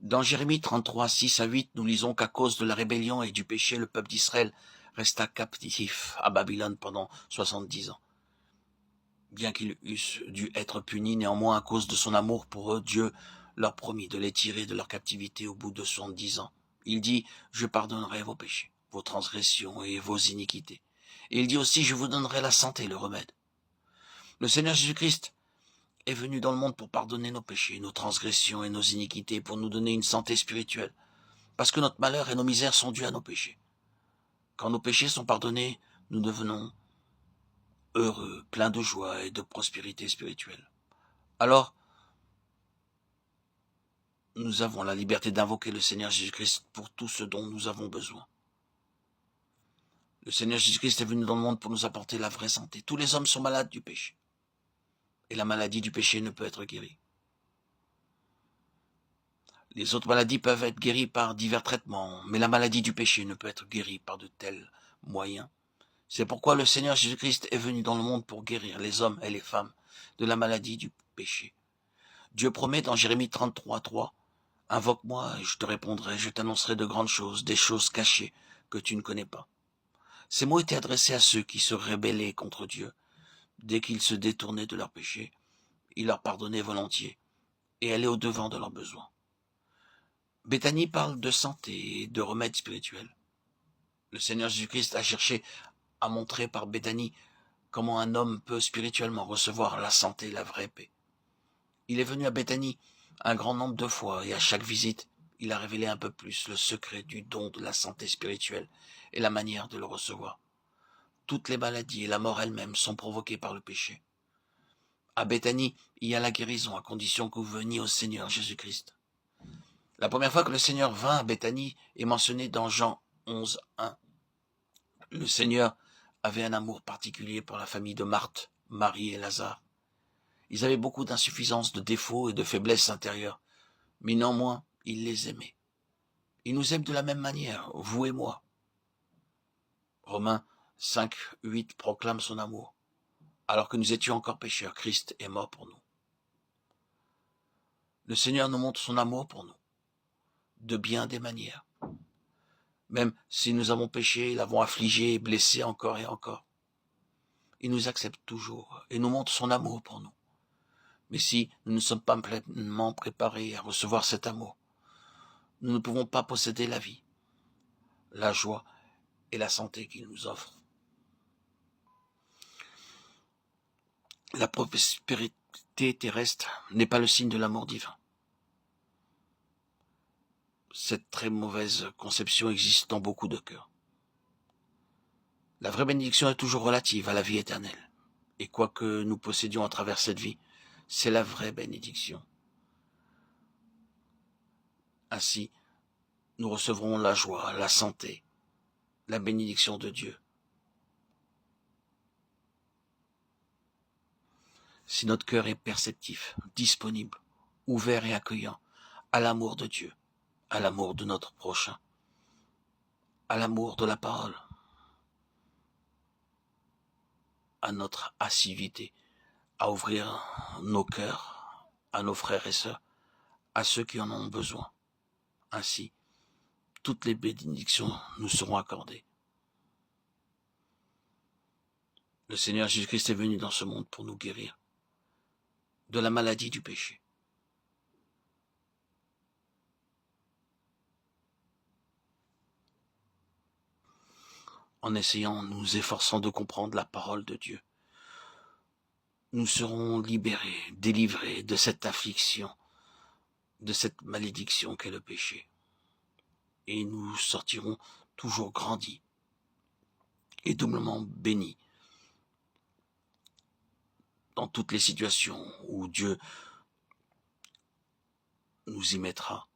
Dans Jérémie 33, 6 à 8, nous lisons qu'à cause de la rébellion et du péché, le peuple d'Israël resta captif à Babylone pendant 70 ans. Bien qu'ils eussent dû être punis, néanmoins à cause de son amour pour eux, Dieu leur promit de les tirer de leur captivité au bout de 70 ans. Il dit, je pardonnerai vos péchés, vos transgressions et vos iniquités. Et il dit aussi, je vous donnerai la santé, le remède. Le Seigneur Jésus-Christ est venu dans le monde pour pardonner nos péchés, nos transgressions et nos iniquités, pour nous donner une santé spirituelle. Parce que notre malheur et nos misères sont dus à nos péchés. Quand nos péchés sont pardonnés, nous devenons heureux, pleins de joie et de prospérité spirituelle. Alors, nous avons la liberté d'invoquer le Seigneur Jésus-Christ pour tout ce dont nous avons besoin. Le Seigneur Jésus-Christ est venu dans le monde pour nous apporter la vraie santé. Tous les hommes sont malades du péché. Et la maladie du péché ne peut être guérie. Les autres maladies peuvent être guéries par divers traitements, mais la maladie du péché ne peut être guérie par de tels moyens. C'est pourquoi le Seigneur Jésus-Christ est venu dans le monde pour guérir les hommes et les femmes de la maladie du péché. Dieu promet dans Jérémie 33, 3, « Invoque-moi et je te répondrai, je t'annoncerai de grandes choses, des choses cachées que tu ne connais pas. » Ces mots étaient adressés à ceux qui se rebellaient contre Dieu. Dès qu'ils se détournaient de leurs péchés, il leur pardonnait volontiers et allait au-devant de leurs besoins. Béthanie parle de santé et de remède spirituel. Le Seigneur Jésus-Christ a cherché à montrer par Béthanie comment un homme peut spirituellement recevoir la santé et la vraie paix. Il est venu à Béthanie un grand nombre de fois et à chaque visite, il a révélé un peu plus le secret du don de la santé spirituelle et la manière de le recevoir. Toutes les maladies et la mort elle-même sont provoquées par le péché. À Béthanie, il y a la guérison à condition que vous veniez au Seigneur Jésus-Christ. La première fois que le Seigneur vint à Béthanie est mentionné dans Jean 11, 1. Le Seigneur avait un amour particulier pour la famille de Marthe, Marie et Lazare. Ils avaient beaucoup d'insuffisances, de défauts et de faiblesses intérieures, mais néanmoins, il les aimait. Il nous aime de la même manière, vous et moi. Romains 5, 8 proclame son amour. Alors que nous étions encore pécheurs, Christ est mort pour nous. Le Seigneur nous montre son amour pour nous, de bien des manières. Même si nous avons péché, l'avons affligé et blessé encore et encore. Il nous accepte toujours et nous montre son amour pour nous. Mais si nous ne sommes pas pleinement préparés à recevoir cet amour, nous ne pouvons pas posséder la vie, la joie et la santé qu'il nous offre. La prospérité terrestre n'est pas le signe de l'amour divin. Cette très mauvaise conception existe dans beaucoup de cœurs. La vraie bénédiction est toujours relative à la vie éternelle. Et quoi que nous possédions à travers cette vie, c'est la vraie bénédiction. Ainsi, nous recevrons la joie, la santé, la bénédiction de Dieu. Si notre cœur est perceptif, disponible, ouvert et accueillant à l'amour de Dieu, à l'amour de notre prochain, à l'amour de la parole, à notre assiduité, à ouvrir nos cœurs à nos frères et sœurs, à ceux qui en ont besoin. Ainsi, toutes les bénédictions nous seront accordées. Le Seigneur Jésus-Christ est venu dans ce monde pour nous guérir de la maladie du péché. En essayant, nous efforçant de comprendre la parole de Dieu, nous serons libérés, délivrés de cette affliction, de cette malédiction qu'est le péché. Et nous sortirons toujours grandis et doublement bénis dans toutes les situations où Dieu nous y mettra.